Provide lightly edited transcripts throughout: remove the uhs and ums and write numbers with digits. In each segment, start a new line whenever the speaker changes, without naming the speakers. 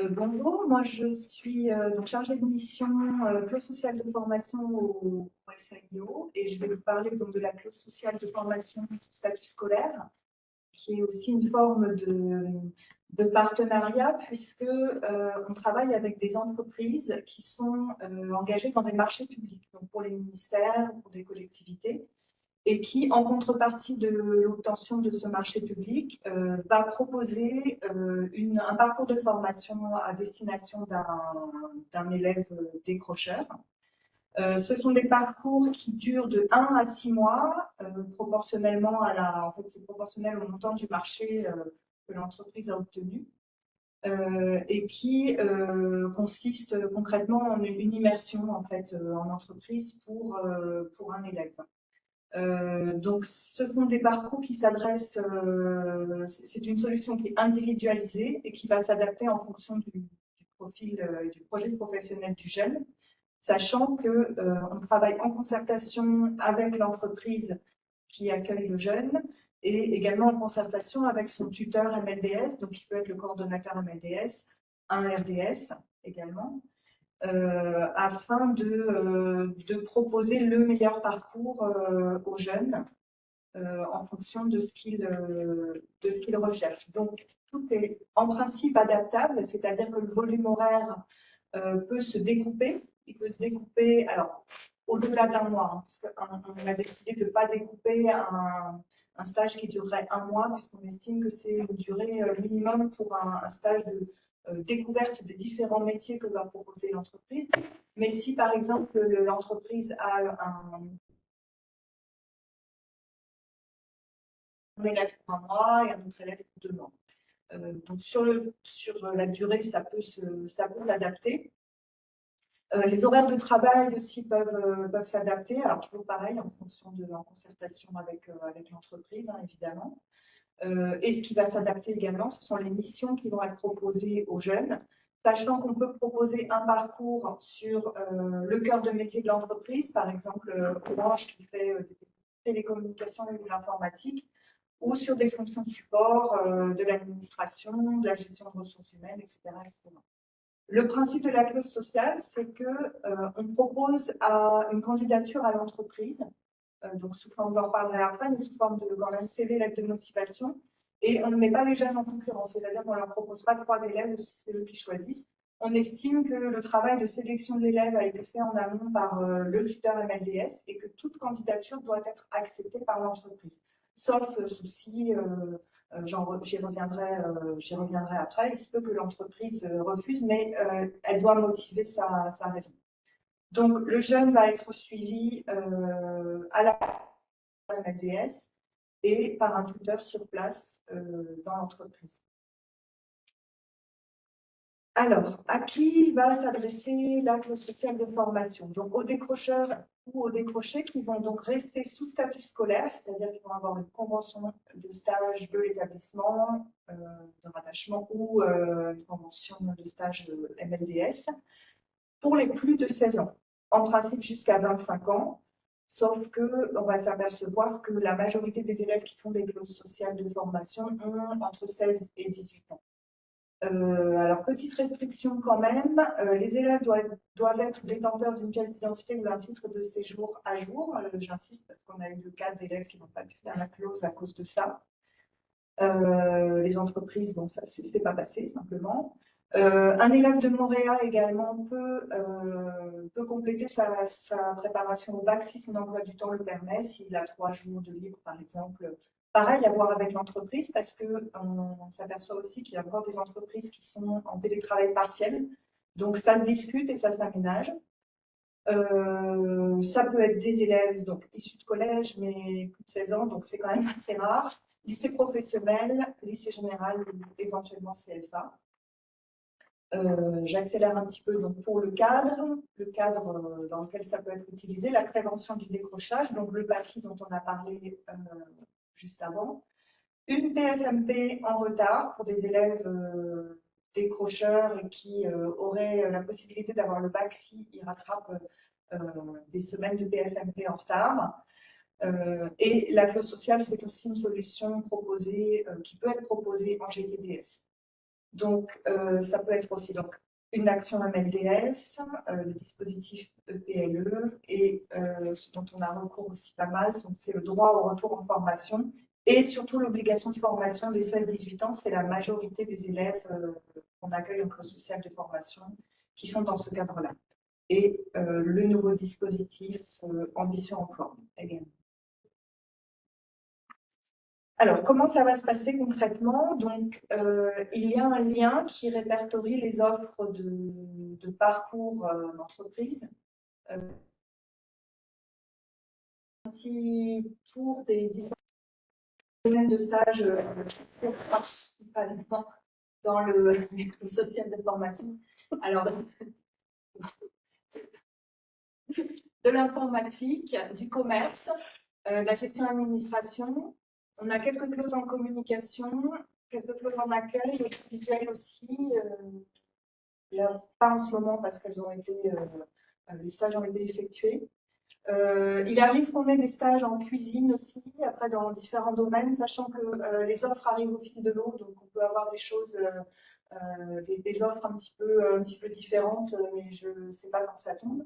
Bonjour, moi je suis donc chargée de mission clause sociale de formation au SAIO et je vais vous parler donc de la clause sociale de formation du statut scolaire, qui est aussi une forme de partenariat puisque on travaille avec des entreprises qui sont engagées dans des marchés publics, donc pour les ministères, pour des collectivités, et qui, en contrepartie de l'obtention de ce marché public, va proposer un parcours de formation à destination d'un élève décrocheur. Ce sont des parcours qui durent de 1 à 6 mois, proportionnellement en fait, c'est proportionnel au montant du marché que l'entreprise a obtenu, et qui consiste concrètement en une immersion en fait en entreprise pour un élève. Donc, ce sont des parcours qui s'adressent, c'est une solution qui est individualisée et qui va s'adapter en fonction du profil et du projet professionnel du jeune, sachant que on travaille en concertation avec l'entreprise qui accueille le jeune et également en concertation avec son tuteur MLDS, donc qui peut être le coordonnateur MLDS, un RDS également, afin de proposer le meilleur parcours aux jeunes en fonction de ce qu'ils recherchent. Donc, tout est en principe adaptable, c'est-à-dire que le volume horaire peut se découper. Il peut se découper, alors, au-delà d'un mois, hein, parce qu'on a décidé de ne pas découper un stage qui durerait un mois, puisqu'on estime que c'est une durée minimum pour un stage de découverte des différents métiers que va proposer l'entreprise. Mais si, par exemple, l'entreprise a un élève pour un mois et un autre élève pour 2 mois. Donc, sur la durée, ça peut s'adapter. Les horaires de travail aussi peuvent s'adapter. Alors, toujours pareil, en concertation avec l'entreprise, hein, évidemment. Et ce qui va s'adapter également, ce sont les missions qui vont être proposées aux jeunes, sachant qu'on peut proposer un parcours sur le cœur de métier de l'entreprise, par exemple Orange qui fait des télécommunications ou de l'informatique, ou sur des fonctions de support, de l'administration, de la gestion de ressources humaines, etc., etc. Le principe de la clause sociale, c'est qu'on propose une candidature à l'entreprise, donc sous forme, j'en reparlerai après, mais sous forme de quand même CV, lettre de motivation, et on ne met pas les jeunes en concurrence, c'est-à-dire qu'on ne leur propose pas 3 élèves, c'est eux qui choisissent. On estime que le travail de sélection de l'élève a été fait en amont par le tuteur MLDS et que toute candidature doit être acceptée par l'entreprise, sauf souci, j'y reviendrai après. Il se peut que l'entreprise refuse, mais elle doit motiver sa raison. Donc, le jeune va être suivi à la MLDS et par un tuteur sur place dans l'entreprise. Alors, à qui va s'adresser la clause sociale de formation? Donc, aux décrocheurs ou aux décrochés qui vont donc rester sous statut scolaire, c'est-à-dire qu'ils vont avoir une convention de stage de l'établissement de rattachement ou une convention de stage de MLDS pour les plus de 16 ans, en principe jusqu'à 25 ans, sauf qu'on va s'apercevoir que la majorité des élèves qui font des clauses sociales de formation ont entre 16 et 18 ans. Alors, petite restriction quand même, les élèves doivent être détenteurs d'une pièce d'identité ou d'un titre de séjour à jour. J'insiste parce qu'on a eu le cas d'élèves qui n'ont pas pu faire la clause à cause de ça. Les entreprises, bon, ça c'est pas passé simplement. Un élève de Moréa également peut compléter sa préparation au bac si son emploi du temps le permet, s'il a 3 jours de libre par exemple. Pareil, à voir avec l'entreprise parce qu'on s'aperçoit aussi qu'il y a encore des entreprises qui sont en télétravail partiel. Donc, ça se discute et ça s'aménage. Ça peut être des élèves donc, issus de collège, mais plus de 16 ans, donc c'est quand même assez rare. Lycée professionnel, lycée général ou éventuellement CFA. J'accélère un petit peu donc, pour le cadre dans lequel ça peut être utilisé, la prévention du décrochage, donc le PAFI dont on a parlé juste avant. Une PFMP en retard pour des élèves décrocheurs et qui auraient la possibilité d'avoir le bac s'ils rattrapent des semaines de PFMP en retard. Et la clause sociale, c'est aussi une solution proposée, qui peut être proposée en GPDS. Donc, ça peut être aussi donc, une action MLDS, le dispositif EPLE, et ce dont on a recours aussi pas mal, c'est le droit au retour en formation, et surtout l'obligation de formation des 16-18 ans, c'est la majorité des élèves qu'on accueille en clause sociale de formation qui sont dans ce cadre-là. Et le nouveau dispositif Ambition Emploi également. Alors, comment ça va se passer concrètement? Donc, il y a un lien qui répertorie les offres de parcours d'entreprise. Un petit tour des domaines de stage principalement dans le social de formation. Alors, de l'informatique, du commerce, la gestion administration. On a quelques clauses en communication, quelques clauses en accueil, visuel aussi. Pas en ce moment parce qu'elles ont été, les stages ont été effectués. Il arrive qu'on ait des stages en cuisine aussi, après dans différents domaines, sachant que les offres arrivent au fil de l'eau, donc on peut avoir des choses, des offres un petit peu différentes, mais je ne sais pas quand ça tombe.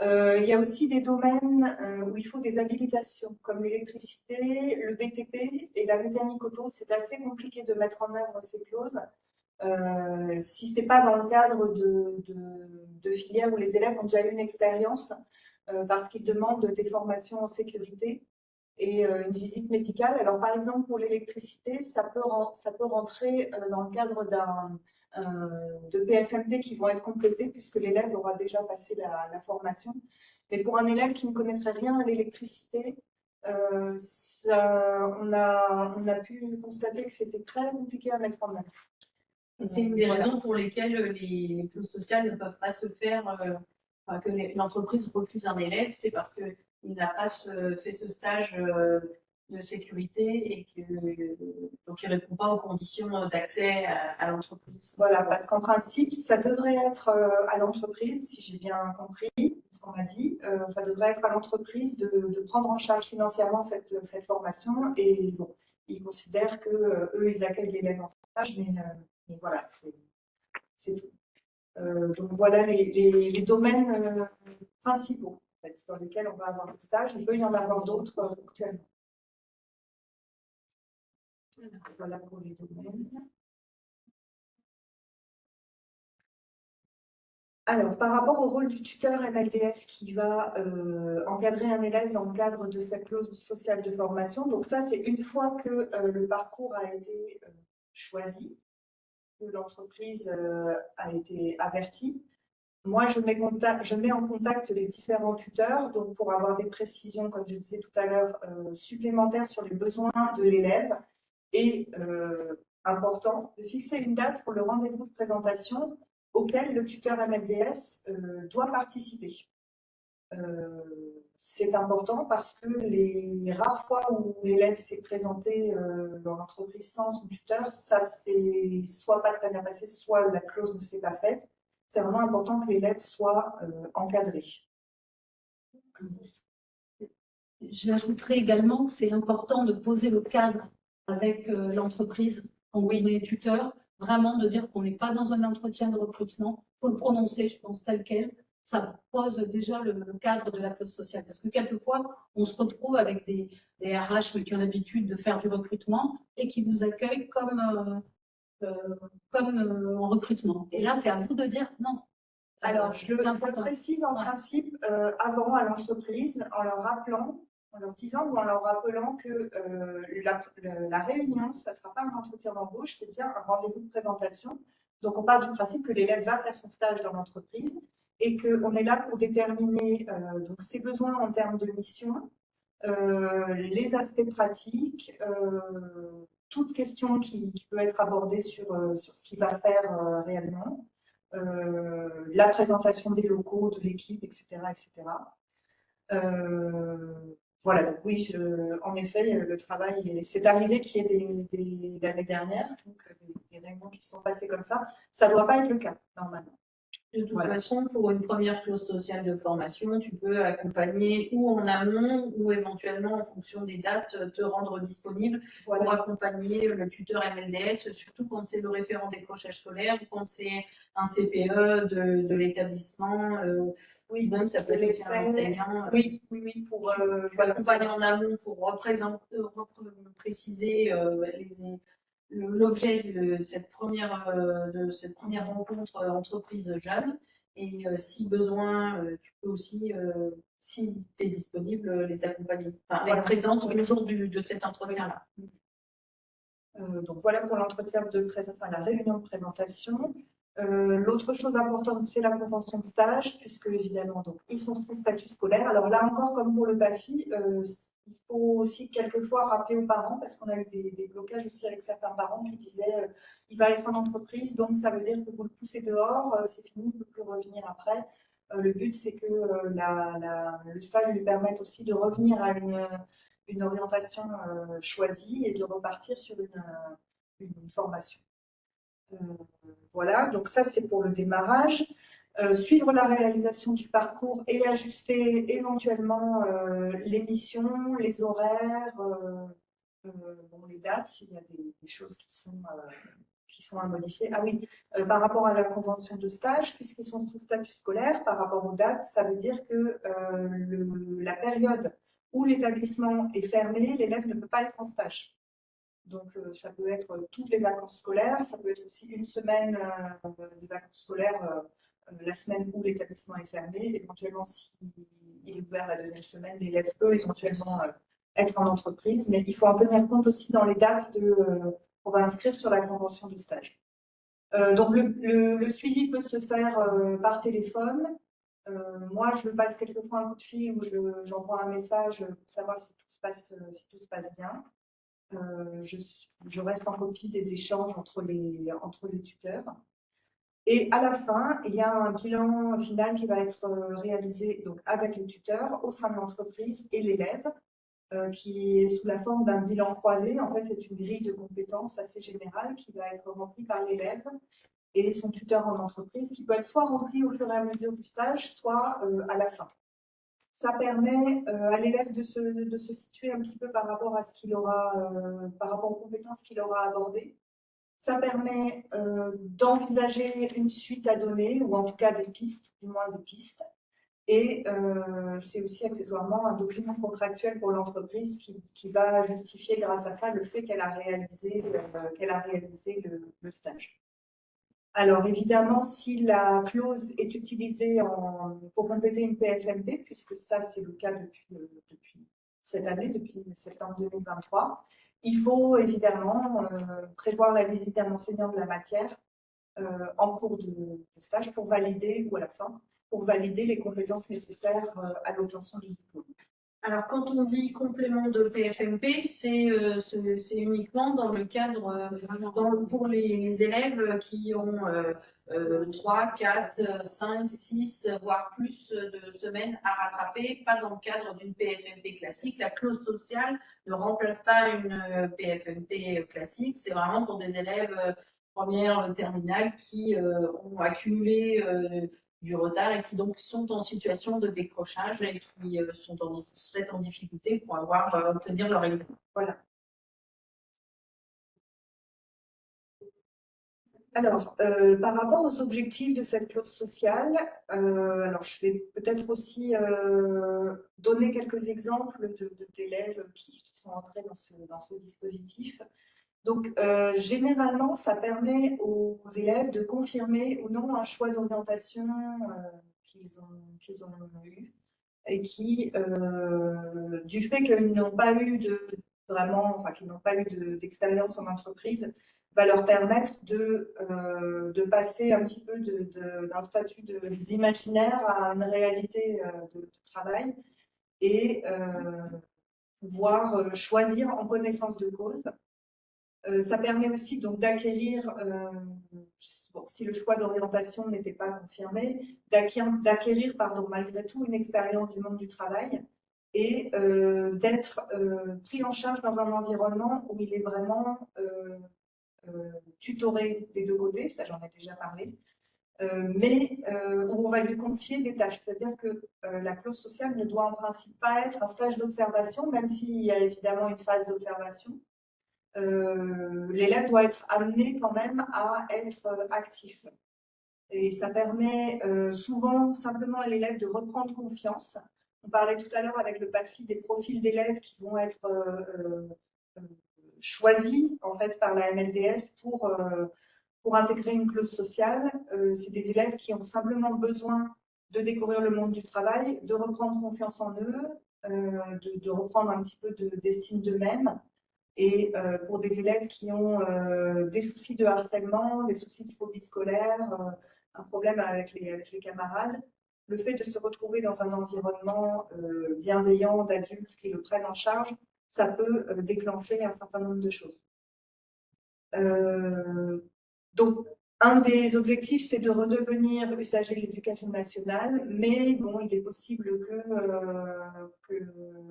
Il y a aussi des domaines où il faut des habilitations, comme l'électricité, le BTP et la mécanique auto. C'est assez compliqué de mettre en œuvre ces clauses. Si ce n'est pas dans le cadre de filières où les élèves ont déjà eu une expérience, parce qu'ils demandent des formations en sécurité et une visite médicale. Alors, par exemple, pour l'électricité, ça peut rentrer dans le cadre de PFMP qui vont être complétés puisque l'élève aura déjà passé la formation. Mais pour un élève qui ne connaîtrait rien à l'électricité, on a pu constater que c'était très compliqué à mettre en œuvre.
Et c'est une des raisons pour lesquelles les clauses sociales ne peuvent pas se faire, que l'entreprise refuse un élève, c'est parce qu'il n'a pas fait ce stage de sécurité et donc il ne répond pas aux conditions d'accès à l'entreprise.
Voilà, parce qu'en principe, ça devrait être à l'entreprise, si j'ai bien compris ce qu'on m'a dit, ça devrait être à l'entreprise de prendre en charge financièrement cette formation. Et bon, ils considèrent que eux, ils accueillent l'élève en stage, mais voilà, c'est tout. Donc voilà les domaines principaux en fait, dans lesquels on va avoir des stages. Il peut y en avoir d'autres actuellement. Voilà pour les domaines. Alors, par rapport au rôle du tuteur MLDS qui va encadrer un élève dans le cadre de cette clause sociale de formation, donc ça, c'est une fois que le parcours a été choisi, que l'entreprise a été avertie. Moi, je mets en contact les différents tuteurs donc pour avoir des précisions, comme je disais tout à l'heure, supplémentaires sur les besoins de l'élève et important de fixer une date pour le rendez-vous de présentation auquel le tuteur MLDS doit participer. C'est important parce que les rares fois où l'élève s'est présenté dans l'entreprise sans son tuteur, ça s'est soit pas très bien passé, soit la clause ne s'est pas faite. C'est vraiment important que l'élève soit encadré.
J'ajouterais également que c'est important de poser le cadre avec l'entreprise quand on est tuteur, vraiment de dire qu'on n'est pas dans un entretien de recrutement, il faut le prononcer, je pense, tel quel. Ça pose déjà le cadre de la clause sociale. Parce que quelquefois, on se retrouve avec des RH qui ont l'habitude de faire du recrutement et qui vous accueillent comme en recrutement. Et là, c'est à vous de dire non.
Alors, je le précise en principe avant à l'entreprise en leur rappelant, en leur disant ou en leur rappelant que la réunion, ça ne sera pas un entretien d'embauche, c'est bien un rendez-vous de présentation. Donc, on part du principe que l'élève va faire son stage dans l'entreprise et qu'on est là pour déterminer donc, ses besoins en termes de mission, les aspects pratiques, toute question qui peut être abordée sur ce qu'il va faire réellement. La présentation des locaux, de l'équipe, etc. etc. Voilà, donc oui, en effet, le travail, c'est arrivé qu'il y ait l'année dernière, donc des réunions qui se sont passées comme ça. Ça ne doit pas être le cas, normalement.
De toute
Voilà.
façon, pour une première clause sociale de formation, tu peux accompagner ou en amont ou éventuellement en fonction des dates te rendre disponible pour
Voilà.
accompagner le tuteur MLDS, surtout quand c'est le référent décrochage scolaire ou quand c'est un CPE de l'établissement.
Oui,
Même ça peut être aussi un enseignant.
Oui, pour
Tu accompagnes en amont pour préciser l'objet de cette première rencontre entreprise jeune. Et si besoin, tu peux aussi, si tu es disponible, les accompagner. Enfin, être présente le jour de cet entretien-là.
Donc voilà pour l'entretien la réunion de présentation. L'autre chose importante, c'est la convention de stage, puisque évidemment, donc, ils sont sous statut scolaire. Alors là encore, comme pour le PAFI, il faut aussi quelquefois rappeler aux parents, parce qu'on a eu des blocages aussi avec certains parents qui disaient il va être en entreprise, donc ça veut dire que vous le poussez dehors, c'est fini, il ne peut plus revenir après. Le but, c'est que le stage lui permette aussi de revenir à une orientation choisie et de repartir sur une formation. Voilà, donc ça c'est pour le démarrage. Suivre la réalisation du parcours et ajuster éventuellement les missions, les horaires, les dates, s'il y a des choses qui sont à modifier. Ah oui, par rapport à la convention de stage, puisqu'ils sont sous statut scolaire, par rapport aux dates, ça veut dire que la période où l'établissement est fermé, l'élève ne peut pas être en stage. Donc, ça peut être toutes les vacances scolaires, ça peut être aussi une semaine de vacances scolaires, la semaine où l'établissement est fermé. Éventuellement, s'il est ouvert la deuxième semaine, l'élève peut éventuellement être en entreprise, mais il faut en tenir compte aussi dans les dates qu'on va inscrire sur la convention de stage. Donc, le suivi peut se faire par téléphone. Moi, je passe quelquefois un coup de fil ou j'envoie un message pour savoir si tout se passe bien. Je reste en copie des échanges entre les tuteurs. Et à la fin, il y a un bilan final qui va être réalisé donc, avec les tuteurs au sein de l'entreprise et l'élève, qui est sous la forme d'un bilan croisé. En fait, c'est une grille de compétences assez générale qui va être remplie par l'élève et son tuteur en entreprise, qui peut être soit rempli au fur et à mesure du stage, soit à la fin. Ça permet à l'élève de se situer un petit peu par rapport à ce qu'il aura, par rapport aux compétences qu'il aura abordées. Ça permet d'envisager une suite à donner, ou en tout cas des pistes, du moins des pistes. Et c'est aussi accessoirement un document contractuel pour l'entreprise qui va justifier grâce à ça le fait qu'elle a réalisé le stage. Alors évidemment, si la clause est utilisée pour compléter une PFMP, puisque ça c'est le cas depuis cette année, depuis septembre 2023, il faut évidemment prévoir la visite d'un enseignant de la matière en cours de stage pour valider, ou à la fin, pour valider les compétences nécessaires à l'obtention du diplôme.
Alors, quand on dit complément de PFMP, c'est uniquement dans le cadre, pour les élèves qui ont 3, 4, 5, 6, voire plus de semaines à rattraper, pas dans le cadre d'une PFMP classique. La clause sociale ne remplace pas une PFMP classique, c'est vraiment pour des élèves première terminale qui ont accumulé du retard et qui donc sont en situation de décrochage et qui seraient en difficulté pour obtenir leur examen.
Voilà. Alors, par rapport aux objectifs de cette clause sociale, alors je vais peut-être aussi donner quelques exemples d'élèves qui sont entrés dans ce dispositif. Donc, généralement, ça permet aux élèves de confirmer ou non un choix d'orientation qu'ils ont eu et qui, du fait qu'ils n'ont pas eu d'expérience en entreprise, va leur permettre de passer un petit peu d'un statut d'imaginaire à une réalité de travail et pouvoir choisir en connaissance de cause. Ça permet aussi donc d'acquérir, si le choix d'orientation n'était pas confirmé, d'acquérir malgré tout une expérience du monde du travail et d'être pris en charge dans un environnement où il est vraiment tutoré des deux côtés, ça j'en ai déjà parlé, où on va lui confier des tâches. C'est-à-dire que la clause sociale ne doit en principe pas être un stage d'observation, même s'il y a évidemment une phase d'observation. L'élève doit être amené quand même à être actif. Et ça permet souvent simplement à l'élève de reprendre confiance. On parlait tout à l'heure avec le PAFI des profils d'élèves qui vont être choisis en fait par la MLDS pour intégrer une clause sociale. C'est des élèves qui ont simplement besoin de découvrir le monde du travail, de reprendre confiance en eux, de reprendre un petit peu d'estime d'eux-mêmes. Et pour des élèves qui ont des soucis de harcèlement, des soucis de phobie scolaire, un problème avec les camarades, le fait de se retrouver dans un environnement bienveillant d'adultes qui le prennent en charge, ça peut déclencher un certain nombre de choses. Donc, un des objectifs, c'est de redevenir usager de l'éducation nationale, mais bon, il est possible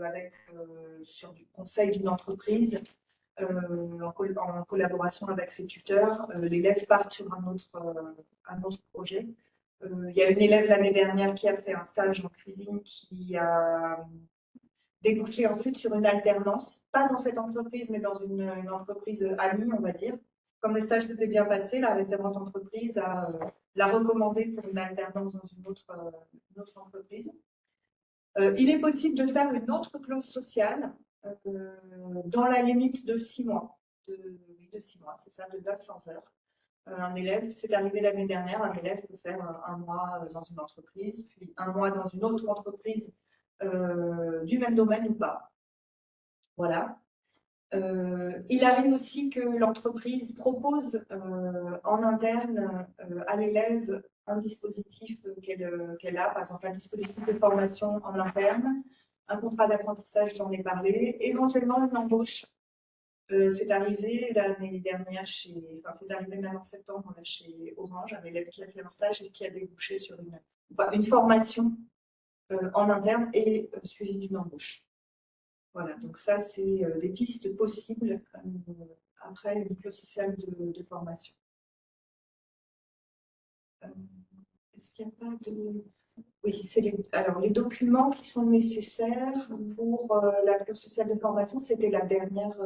avec sur du conseil d'une entreprise, en collaboration avec ses tuteurs, l'élève parte sur un autre projet. Il y a une élève l'année dernière qui a fait un stage en cuisine qui a débouché ensuite sur une alternance, pas dans cette entreprise, mais dans une entreprise amie, on va dire. Comme le stage s'était bien passé, la référente entreprise l'a recommandé pour une alternance dans une autre entreprise. Il est possible de faire une autre clause sociale dans la limite de 6 mois. De 6 mois, c'est ça, de 900 heures. Un élève, c'est arrivé l'année dernière, un élève peut faire un mois dans une entreprise, puis un mois dans une autre entreprise du même domaine ou pas. Voilà. Il arrive aussi que l'entreprise propose en interne à l'élève un dispositif qu'elle a, par exemple un dispositif de formation en interne, un contrat d'apprentissage, j'en ai parlé, éventuellement une embauche. C'est arrivé l'année dernière c'est arrivé même en septembre là, chez Orange, un élève qui a fait un stage et qui a débouché sur une formation en interne et suivi d'une embauche. Voilà, donc ça, c'est des pistes possibles après une clause sociale de formation. Est-ce qu'il n'y a pas de... Oui, alors les documents qui sont nécessaires pour la clause sociale de formation, c'était la dernière...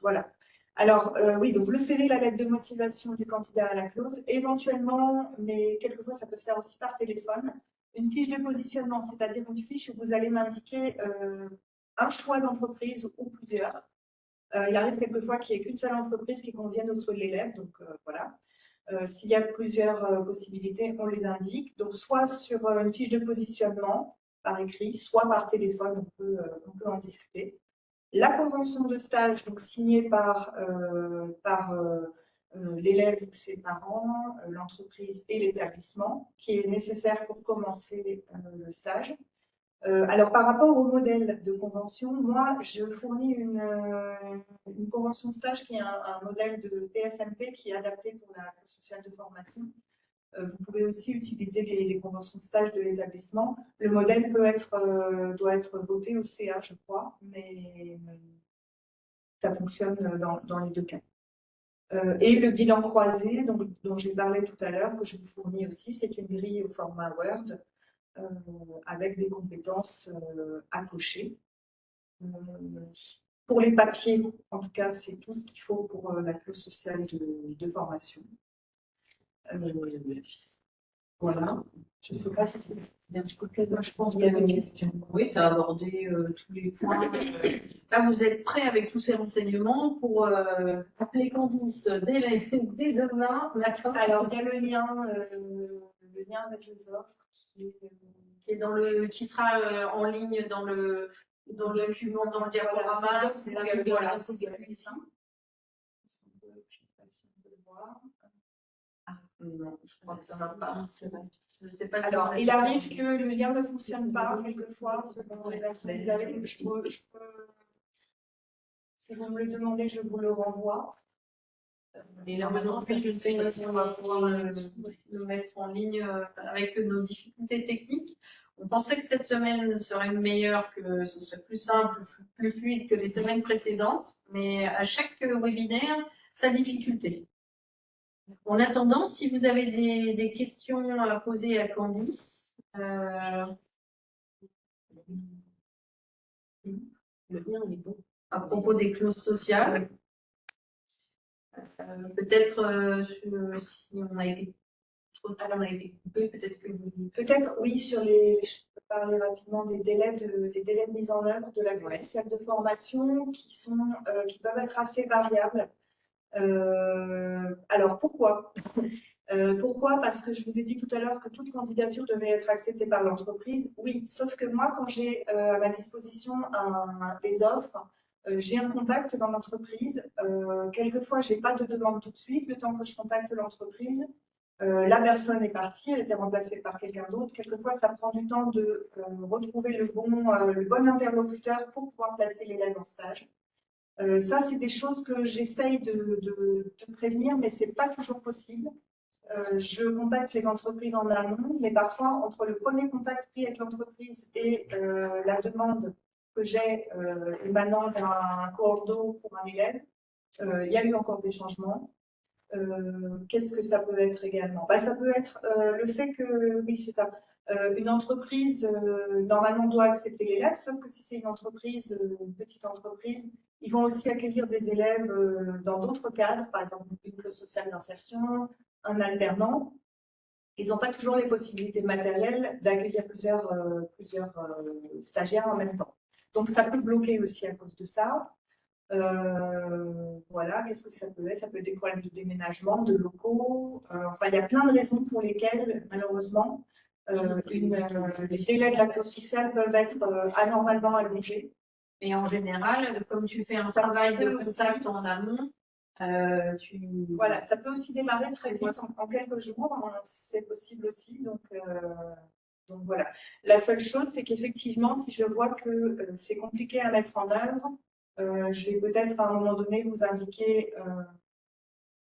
Voilà. Alors, oui, donc le CV, la lettre de motivation du candidat à la clause, éventuellement, mais quelquefois, ça peut se faire aussi par téléphone, une fiche de positionnement, c'est-à-dire une fiche où vous allez m'indiquer un choix d'entreprise ou plusieurs. Il arrive quelquefois qu'il n'y ait qu'une seule entreprise qui convienne au souhait de l'élève, donc voilà. S'il y a plusieurs possibilités, on les indique. Donc, soit sur une fiche de positionnement par écrit, soit par téléphone, on peut en discuter. La convention de stage, donc signée par l'élève ou ses parents, l'entreprise et l'établissement, qui est nécessaire pour commencer le stage. Alors, par rapport au modèle de convention, moi, je fournis une convention de stage qui est un modèle de PFMP qui est adapté pour la clause sociale de formation. Vous pouvez aussi utiliser les conventions de stage de l'établissement. Le modèle doit être voté au CA, je crois, mais ça fonctionne dans les deux cas. Et le bilan croisé, dont j'ai parlé tout à l'heure, que je vous fournis aussi, c'est une grille au format Word avec des compétences à cocher. Pour les papiers, en tout cas, c'est tout ce qu'il faut pour la clause sociale de formation. Voilà. Je ne sais pas si c'est bien expliqué. Je pense qu'il y a des questions.
Oui, tu as abordé tous les points. Là, vous êtes prêts avec tous ces renseignements pour appeler Candice dès demain matin.
Alors, il y a le lien avec les offres
qui sera en ligne dans le diaporama.
C'est la voilà, c'est plus simple. Est-ce qu'on peut le voir?
Non, je crois que ça ne va pas. Je sais pas.
Alors, il arrive que le lien ne fonctionne pas quelquefois selon les versions que vous avez. Je peux, si vous me le demandez, je vous le renvoie.
Et là, maintenant, c'est une façon, on va pouvoir le mettre en ligne avec nos difficultés techniques. On pensait que cette semaine serait meilleure, que ce serait plus simple, plus fluide que les semaines précédentes, mais à chaque webinaire, sa difficulté. En attendant, si vous avez des questions à poser à Candice, le lien est bon. À propos des clauses sociales, peut-être si on a été trop tard, on a été coupé, peut-être que vous.
Peut-être, oui, je peux parler rapidement des délais de mise en œuvre de la clause sociale de formation qui peuvent être assez variables. Alors, pourquoi? Pourquoi? Parce que je vous ai dit tout à l'heure que toute candidature devait être acceptée par l'entreprise. Oui, sauf que moi, quand j'ai à ma disposition des offres, j'ai un contact dans l'entreprise. Quelquefois, je n'ai pas de demande tout de suite. Le temps que je contacte l'entreprise, la personne est partie, elle était remplacée par quelqu'un d'autre. Quelquefois, ça prend du temps de retrouver le bon interlocuteur pour pouvoir placer l'élève en stage. Ça, c'est des choses que j'essaye de prévenir, mais ce n'est pas toujours possible. Je contacte les entreprises en amont, mais parfois, entre le premier contact pris avec l'entreprise et la demande que j'ai émanant d'un coordo pour un élève, il y a eu encore des changements. Qu'est-ce que ça peut être également? Ça peut être le fait que, oui, c'est ça, une entreprise, normalement, doit accepter l'élève, sauf que si c'est une petite entreprise, ils vont aussi accueillir des élèves dans d'autres cadres, par exemple une clause sociale d'insertion, un alternant. Ils n'ont pas toujours les possibilités matérielles d'accueillir plusieurs stagiaires en même temps. Donc, ça peut bloquer aussi à cause de ça. Voilà, qu'est-ce que ça peut être? Ça peut être des problèmes de déménagement, de locaux. Enfin, il y a plein de raisons pour lesquelles, malheureusement, les délais de la clause sociale peuvent être anormalement allongés.
Et en général, comme tu fais un travail de contact en amont,
Voilà, ça peut aussi démarrer très vite en quelques jours, hein, c'est possible aussi. Donc voilà. La seule chose, c'est qu'effectivement, si je vois que c'est compliqué à mettre en œuvre, je vais peut-être à un moment donné vous indiquer,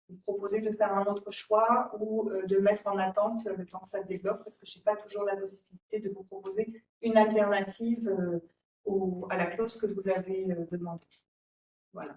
vous proposer de faire un autre choix ou de mettre en attente le temps que ça se développe, parce que je n'ai pas toujours la possibilité de vous proposer une alternative à la clause que vous avez demandée. Voilà.